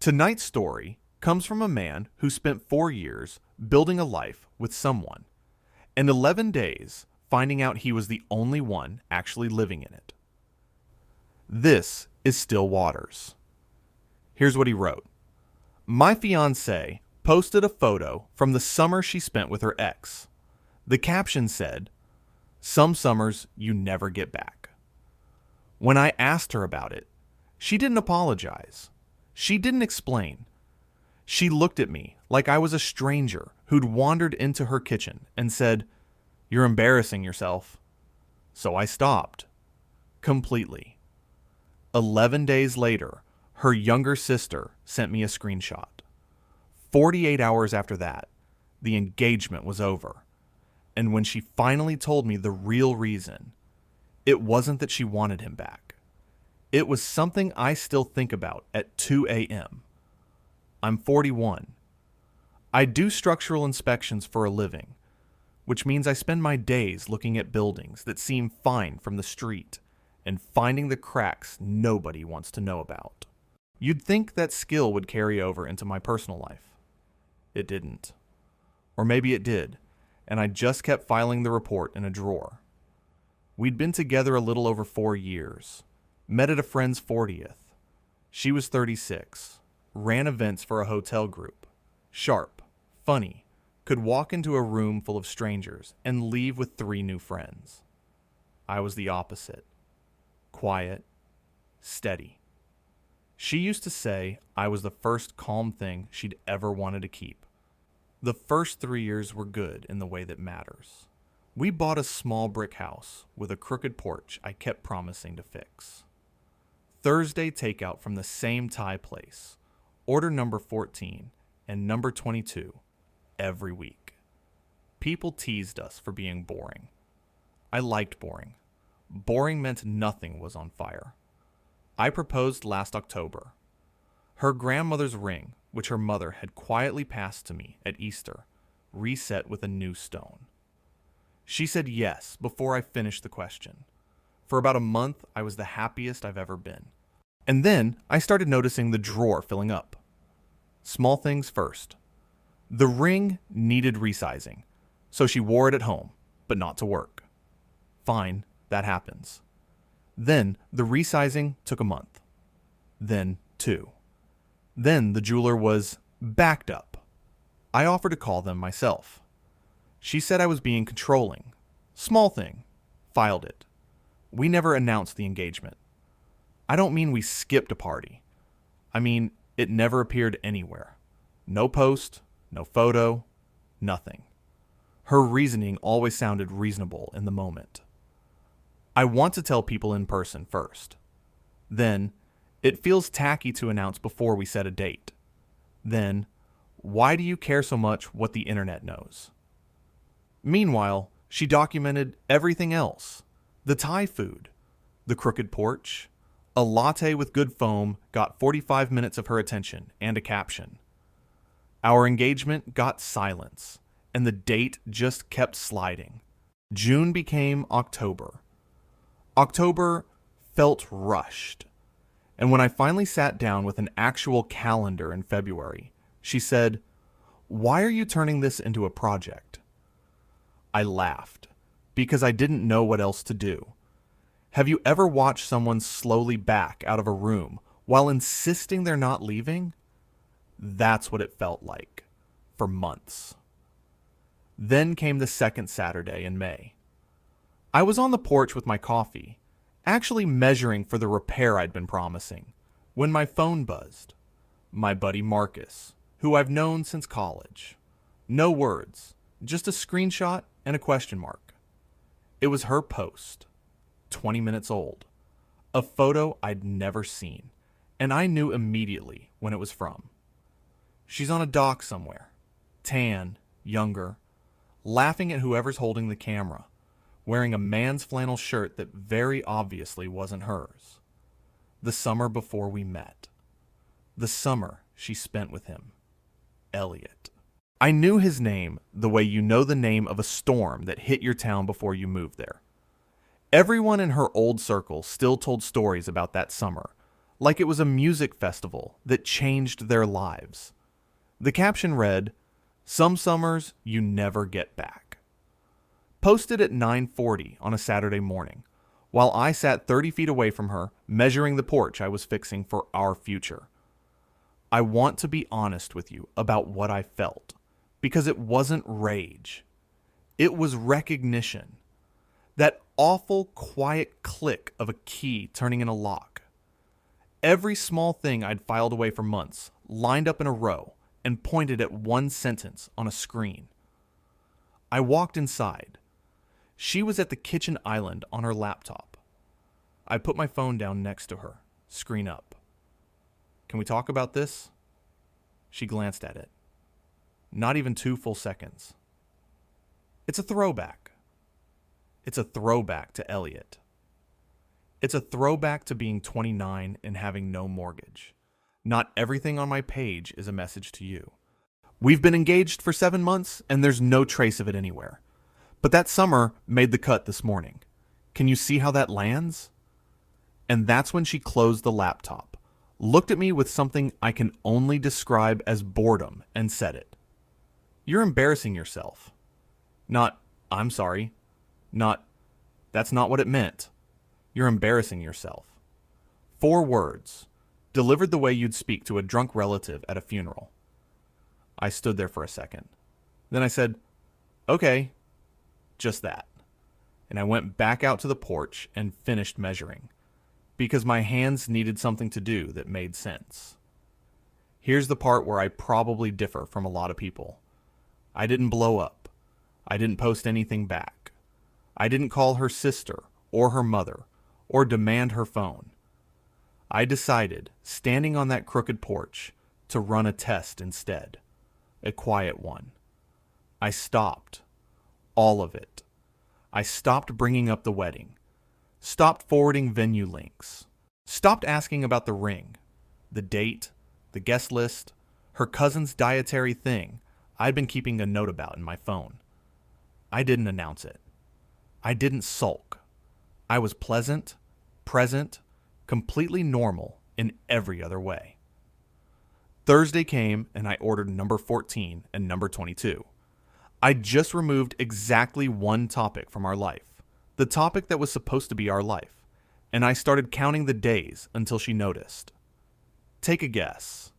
Tonight's story comes from a man who spent 4 years building a life with someone, and 11 days finding out he was the only one actually living in it. This is Still Waters. Here's what he wrote. My fiancée posted a photo from the summer she spent with her ex. The caption said, "Some summers you never get back." When I asked her about it, she didn't apologize. She didn't explain. She looked at me like I was a stranger who'd wandered into her kitchen and said, "You're embarrassing yourself." So I stopped. Completely. 11 days later, her younger sister sent me a screenshot. 48 hours after that, the engagement was over. And when she finally told me the real reason, it wasn't that she wanted him back. It was something I still think about at 2 a.m. I'm 41. I do structural inspections for a living, which means I spend my days looking at buildings that seem fine from the street and finding the cracks nobody wants to know about. You'd think that skill would carry over into my personal life. It didn't. Or maybe it did, and I just kept filing the report in a drawer. We'd been together a little over 4 years, met at a friend's 40th. She was 36, ran events for a hotel group, sharp, funny, could walk into a room full of strangers and leave with 3 new friends. I was the opposite. Quiet, steady. She used to say I was the first calm thing she'd ever wanted to keep. The first 3 years were good in the way that matters. We bought a small brick house with a crooked porch I kept promising to fix. Thursday takeout from the same Thai place, order number 14 and number 22, every week. People teased us for being boring. I liked boring. Boring meant nothing was on fire. I proposed last October. Her grandmother's ring, which her mother had quietly passed to me at Easter, reset with a new stone. She said yes before I finished the question. For about a month, I was the happiest I've ever been. And then I started noticing the drawer filling up. Small things first. The ring needed resizing, so she wore it at home, but not to work. Fine, that happens. Then the resizing took a month. Then 2. Then the jeweler was backed up. I offered to call them myself. She said I was being controlling. Small thing. Filed it. We never announced the engagement. I don't mean we skipped a party. I mean it never appeared anywhere. No post, no photo, nothing. Her reasoning always sounded reasonable in the moment. I want to tell people in person first. Then, it feels tacky to announce before we set a date. Then, why do you care so much what the internet knows? Meanwhile, she documented everything else. The Thai food, the crooked porch, a latte with good foam got 45 minutes of her attention and a caption. Our engagement got silence, and the date just kept sliding. June became October. October felt rushed. And when I finally sat down with an actual calendar in February, she said, "Why are you turning this into a project?" I laughed, because I didn't know what else to do. Have you ever watched someone slowly back out of a room while insisting they're not leaving? That's what it felt like, for months. Then came the second Saturday in May. I was on the porch with my coffee, actually measuring for the repair I'd been promising, when my phone buzzed. My buddy Marcus, who I've known since college. No words, just a screenshot and a question mark. It was her post, 20 minutes old, a photo I'd never seen, and I knew immediately when it was from. She's on a dock somewhere, tan, younger, laughing at whoever's holding the camera, wearing a man's flannel shirt that very obviously wasn't hers. The summer before we met. The summer she spent with him. Elliot. I knew his name the way you know the name of a storm that hit your town before you moved there. Everyone in her old circle still told stories about that summer, like it was a music festival that changed their lives. The caption read, "Some summers you never get back." Posted at 9:40 on a Saturday morning, while I sat 30 feet away from her, measuring the porch I was fixing for our future. I want to be honest with you about what I felt, because it wasn't rage. It was recognition. That awful, quiet click of a key turning in a lock. Every small thing I'd filed away for months lined up in a row and pointed at one sentence on a screen. I walked inside. She was at the kitchen island on her laptop. I put my phone down next to her, screen up. "Can we talk about this?" She glanced at it. Not even 2 full seconds. It's a throwback. It's a throwback to Elliot. It's a throwback to being 29 and having no mortgage. Not everything on my page is a message to you. We've been engaged for 7 months and there's no trace of it anywhere. But that summer made the cut this morning. Can you see how that lands? And that's when she closed the laptop, looked at me with something I can only describe as boredom, and said it. "You're embarrassing yourself." Not, "I'm sorry." Not, "That's not what it meant." You're embarrassing yourself. 4 words, delivered the way you'd speak to a drunk relative at a funeral. I stood there for a second. Then I said, "Okay, just that." And I went back out to the porch and finished measuring, because my hands needed something to do that made sense. Here's the part where I probably differ from a lot of people. I didn't blow up. I didn't post anything back. I didn't call her sister or her mother or demand her phone. I decided, standing on that crooked porch, to run a test instead. A quiet one. I stopped. All of it. I stopped bringing up the wedding. Stopped forwarding venue links. Stopped asking about the ring, the date, the guest list, her cousin's dietary thing I'd been keeping a note about in my phone. I didn't announce it. I didn't sulk. I was pleasant, present, completely normal in every other way. Thursday came and I ordered number 14 and number 22. I just removed exactly one topic from our life, the topic that was supposed to be our life, and I started counting the days until she noticed. Take a guess.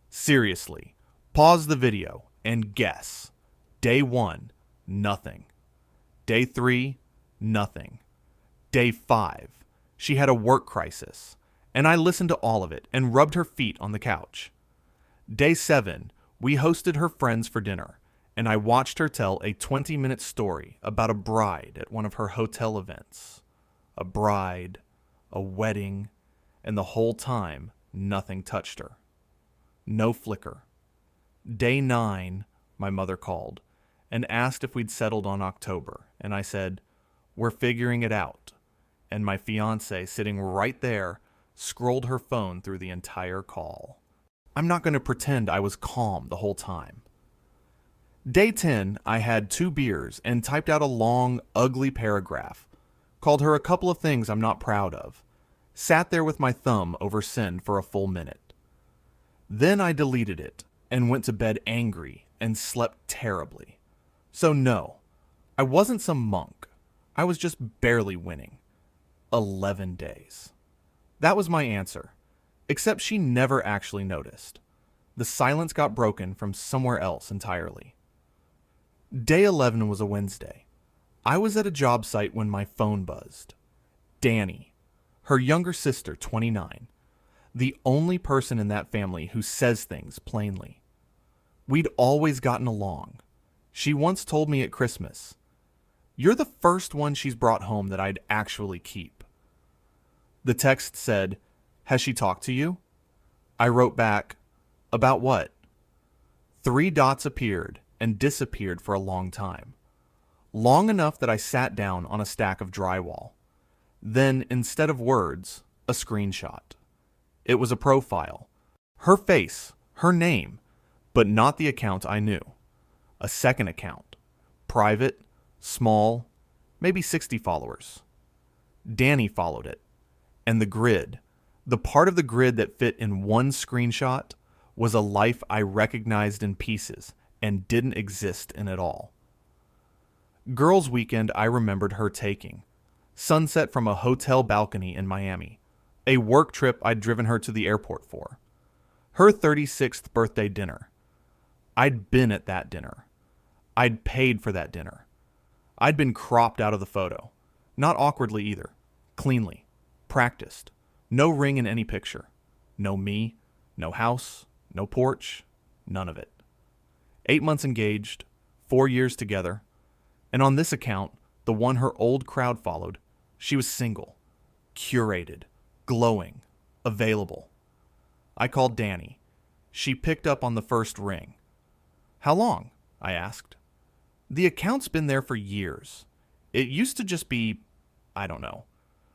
Seriously, pause the video and guess. Day 1, nothing. Day 3, nothing. Day 5, she had a work crisis, and I listened to all of it and rubbed her feet on the couch. Day 7, we hosted her friends for dinner, and I watched her tell a 20-minute story about a bride at one of her hotel events. A bride, a wedding, and the whole time, nothing touched her. No flicker. Day 9, my mother called and asked if we'd settled on October, and I said, "We're figuring it out." And my fiancée, sitting right there, scrolled her phone through the entire call. I'm not going to pretend I was calm the whole time. Day 10, I had 2 beers and typed out a long, ugly paragraph. Called her a couple of things I'm not proud of. Sat there with my thumb over send for a full minute. Then I deleted it and went to bed angry and slept terribly. So no, I wasn't some monk. I was just barely winning. 11 days. That was my answer. Except she never actually noticed. The silence got broken from somewhere else entirely. Day 11 was a Wednesday. I was at a job site when my phone buzzed. Danny, her younger sister, 29, the only person in that family who says things plainly. We'd always gotten along. She once told me at Christmas, "You're the first one she's brought home that I'd actually keep." The text said, "Has she talked to you?" I wrote back, "About what?" 3 dots appeared and disappeared for a long time. Long enough that I sat down on a stack of drywall. Then, instead of words, a screenshot. It was a profile. Her face, her name, but not the account I knew. A second account. Private, small, maybe 60 followers. Danny followed it. And the grid, The part of the grid that fit in one screenshot was a life I recognized in pieces and didn't exist in at all. Girls' weekend I remembered her taking. Sunset from a hotel balcony in Miami. A work trip I'd driven her to the airport for. Her 36th birthday dinner. I'd been at that dinner. I'd paid for that dinner. I'd been cropped out of the photo. Not awkwardly either. Cleanly. Practiced. No ring in any picture. No me. No house. No porch. None of it. 8 months engaged. 4 years together. And on this account, the one her old crowd followed, she was single. Curated. Glowing. Available. I called Danny. She picked up on the first ring. How long? I asked. The account's been there for years. It used to just be, I don't know,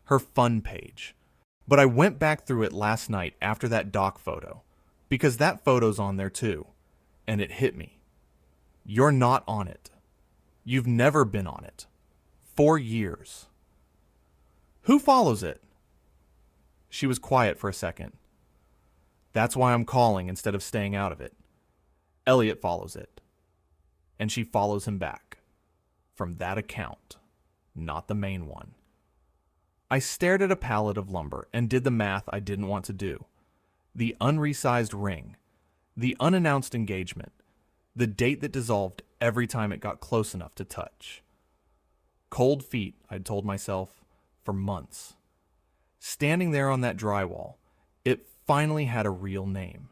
her fun page. But I went back through it last night after that doc photo, because that photo's on there too, and it hit me. You're not on it. You've never been on it. 4 years. Who follows it? She was quiet for a second. That's why I'm calling instead of staying out of it. Elliot follows it. And she follows him back. From that account, not the main one. I stared at a pallet of lumber and did the math I didn't want to do. The unresized ring. The unannounced engagement. The date that dissolved every time it got close enough to touch. Cold feet, I'd told myself, for months. Standing there on that drywall, it finally had a real name.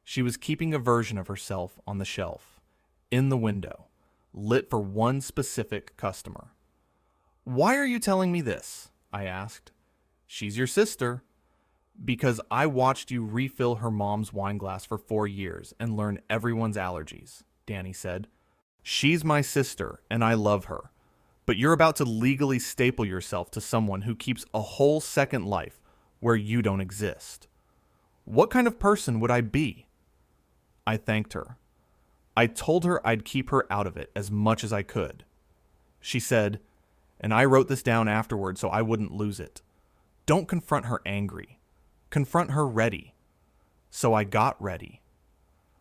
She was keeping a version of herself on the shelf, in the window, lit for one specific customer. Why are you telling me this? I asked. She's your sister. Because I watched you refill her mom's wine glass for 4 years and learn everyone's allergies, Danny said. She's my sister, and I love her. But you're about to legally staple yourself to someone who keeps a whole second life where you don't exist. What kind of person would I be? I thanked her. I told her I'd keep her out of it as much as I could. She said, and I wrote this down afterward so I wouldn't lose it, don't confront her angry. Confront her ready. So I got ready.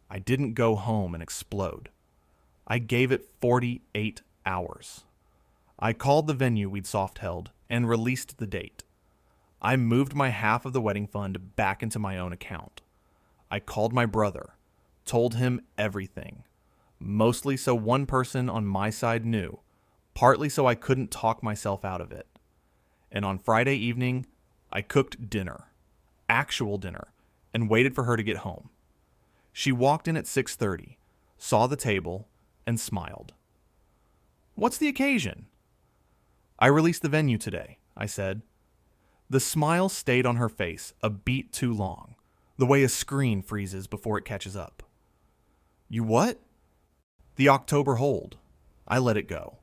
I didn't go home and explode. I gave it 48 hours. I called the venue we'd soft held and released the date. I moved my half of the wedding fund back into my own account. I called my brother, told him everything, mostly so one person on my side knew, partly so I couldn't talk myself out of it. And on Friday evening, I cooked dinner, actual dinner, and waited for her to get home. She walked in at 6:30, saw the table, and smiled. What's the occasion? I released the venue today, I said. The smile stayed on her face a beat too long, the way a screen freezes before it catches up. You what? The October hold. I let it go.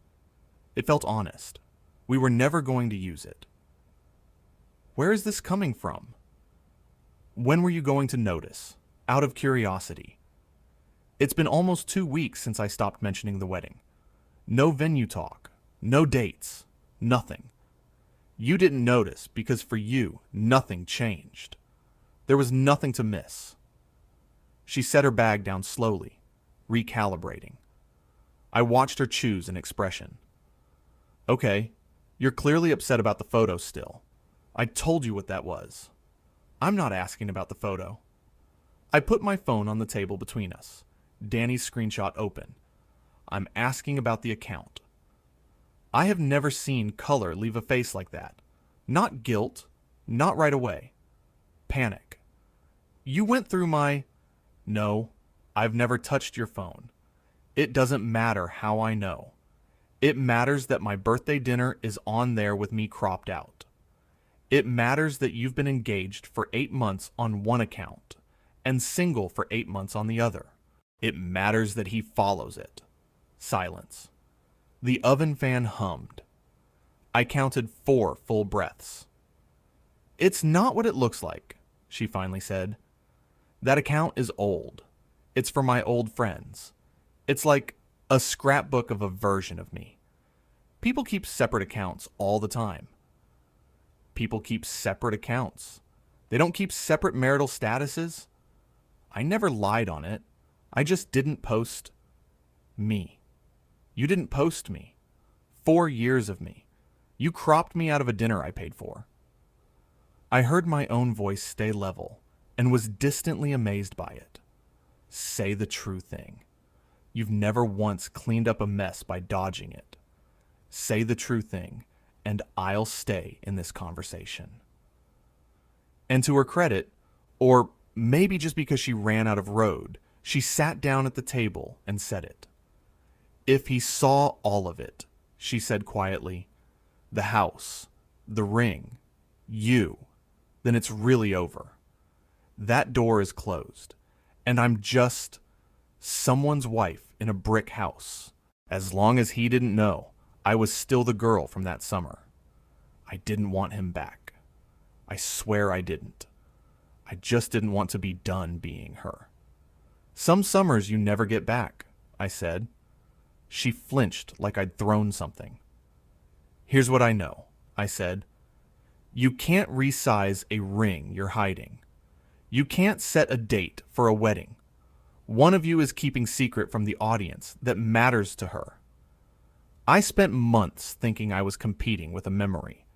It felt honest. We were never going to use it. Where is this coming from? When were you going to notice? Out of curiosity. It's been almost 2 weeks since I stopped mentioning the wedding. No venue talk. No dates. Nothing. You didn't notice because for you, nothing changed. There was nothing to miss. She set her bag down slowly, recalibrating. I watched her choose an expression. Okay, you're clearly upset about the photo still. I told you what that was. I'm not asking about the photo. I put my phone on the table between us, Danny's screenshot open. I'm asking about the account. I have never seen color leave a face like that. Not guilt, not right away. Panic. You went through my... No, I've never touched your phone. It doesn't matter how I know. It matters that my birthday dinner is on there with me cropped out. It matters that you've been engaged for 8 months on one account and single for 8 months on the other. It matters that he follows it. Silence. The oven fan hummed. I counted 4 full breaths. It's not what it looks like, she finally said. That account is old. It's for my old friends. It's like a scrapbook of a version of me. People keep separate accounts all the time. People keep separate accounts. They don't keep separate marital statuses. I never lied on it. I just didn't post me. You didn't post me. 4 years of me. You cropped me out of a dinner I paid for. I heard my own voice stay level and was distantly amazed by it. Say the true thing. You've never once cleaned up a mess by dodging it. Say the true thing, and I'll stay in this conversation. And to her credit, or maybe just because she ran out of road, she sat down at the table and said it. If he saw all of it, she said quietly, the house, the ring, you, then it's really over. That door is closed, and I'm just someone's wife in a brick house. As long as he didn't know, I was still the girl from that summer. I didn't want him back. I swear I didn't. I just didn't want to be done being her. Some summers you never get back, I said. She flinched like I'd thrown something. Here's what I know, I said. You can't resize a ring you're hiding. You can't set a date for a wedding. One of you is keeping secret from the audience that matters to her. I spent months thinking I was competing with a memory.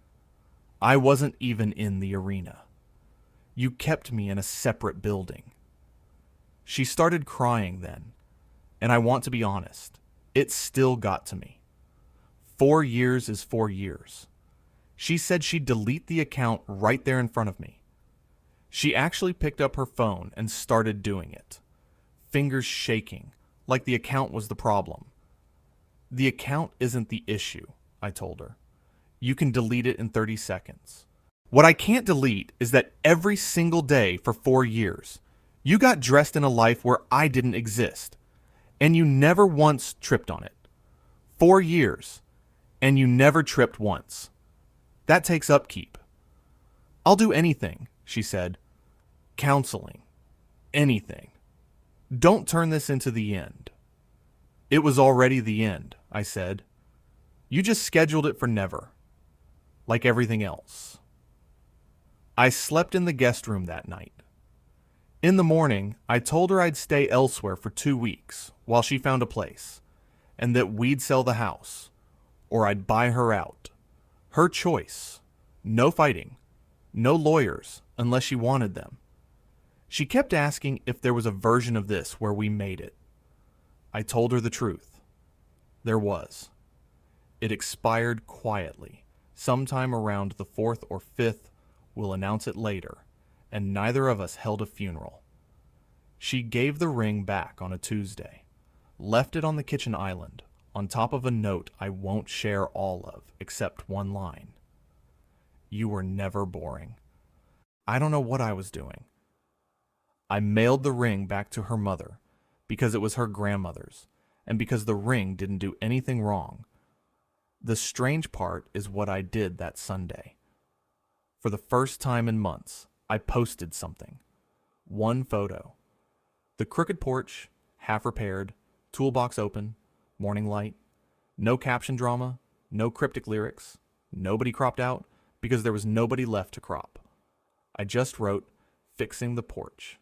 I wasn't even in the arena. You kept me in a separate building. She started crying then, and I want to be honest, it still got to me. 4 years is 4 years. She said she'd delete the account right there in front of me. She actually picked up her phone and started doing it, fingers shaking, like the account was the problem. The account isn't the issue, I told her. You can delete it in 30 seconds. What I can't delete is that every single day for 4 years, you got dressed in a life where I didn't exist, and you never once tripped on it. 4 years, and you never tripped once. That takes upkeep. I'll do anything, she said. Counseling. Anything. Don't turn this into the end. It was already the end, I said. You just scheduled it for never. Like everything else. I slept in the guest room that night. In the morning, I told her I'd stay elsewhere for 2 weeks while she found a place, and that we'd sell the house, or I'd buy her out. Her choice. No fighting. No lawyers, unless she wanted them. She kept asking if there was a version of this where we made it. I told her the truth. There was. It expired quietly, sometime around the 4th or 5th, we'll announce it later, and neither of us held a funeral. She gave the ring back on a Tuesday, left it on the kitchen island, on top of a note I won't share all of, except one line. You were never boring. I don't know what I was doing. I mailed the ring back to her mother, because it was her grandmother's, and because the ring didn't do anything wrong. The strange part is what I did that Sunday. For the first time in months, I posted something. One photo. The crooked porch, half repaired, toolbox open, morning light. No caption drama, no cryptic lyrics, nobody cropped out, because there was nobody left to crop. I just wrote, fixing the porch.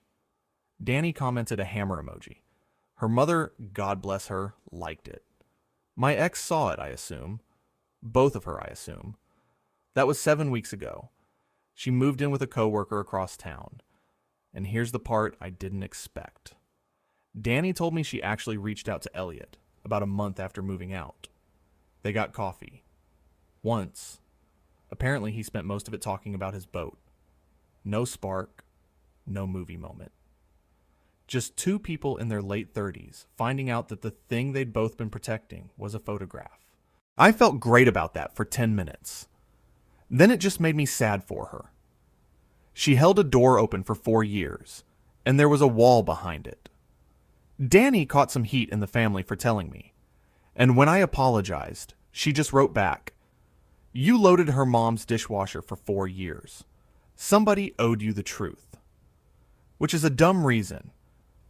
Danny commented a hammer emoji. Her mother, God bless her, liked it. My ex saw it, I assume. Both of her, I assume. That was 7 weeks ago. She moved in with a coworker across town. And here's the part I didn't expect. Danny told me she actually reached out to Elliot about a month after moving out. They got coffee. Once. Apparently he spent most of it talking about his boat. No spark, no movie moment. Just 2 people in their late 30s finding out that the thing they'd both been protecting was a photograph. I felt great about that for 10 minutes. Then it just made me sad for her. She held a door open for 4 years, and there was a wall behind it. Danny caught some heat in the family for telling me, and when I apologized, she just wrote back, "You loaded her mom's dishwasher for 4 years. Somebody owed you the truth." Which is a dumb reason,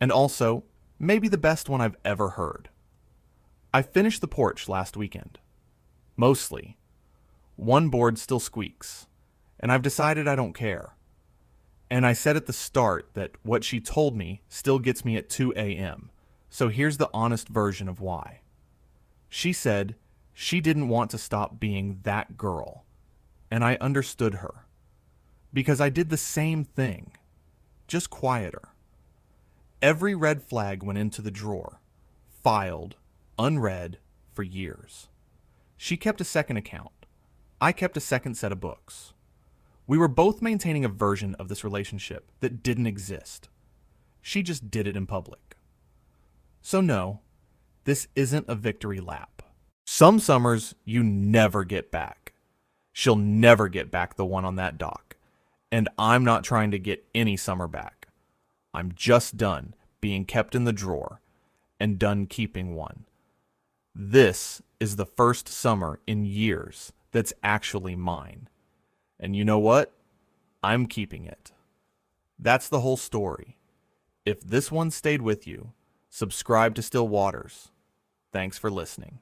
and also maybe the best one I've ever heard. I finished the porch last weekend. Mostly. One board still squeaks, and I've decided I don't care. And I said at the start that what she told me still gets me at 2 a.m. So here's the honest version of why. She said she didn't want to stop being that girl. And I understood her. Because I did the same thing, just quieter. Every red flag went into the drawer, filed, unread, for years. She kept a second account. I kept a second set of books. We were both maintaining a version of this relationship that didn't exist. She just did it in public. So no, this isn't a victory lap. Some summers you never get back. She'll never get back the one on that dock. And I'm not trying to get any summer back. I'm just done being kept in the drawer and done keeping one. This is the first summer in years that's actually mine. And you know what? I'm keeping it. That's the whole story. If this one stayed with you, subscribe to Still Waters. Thanks for listening.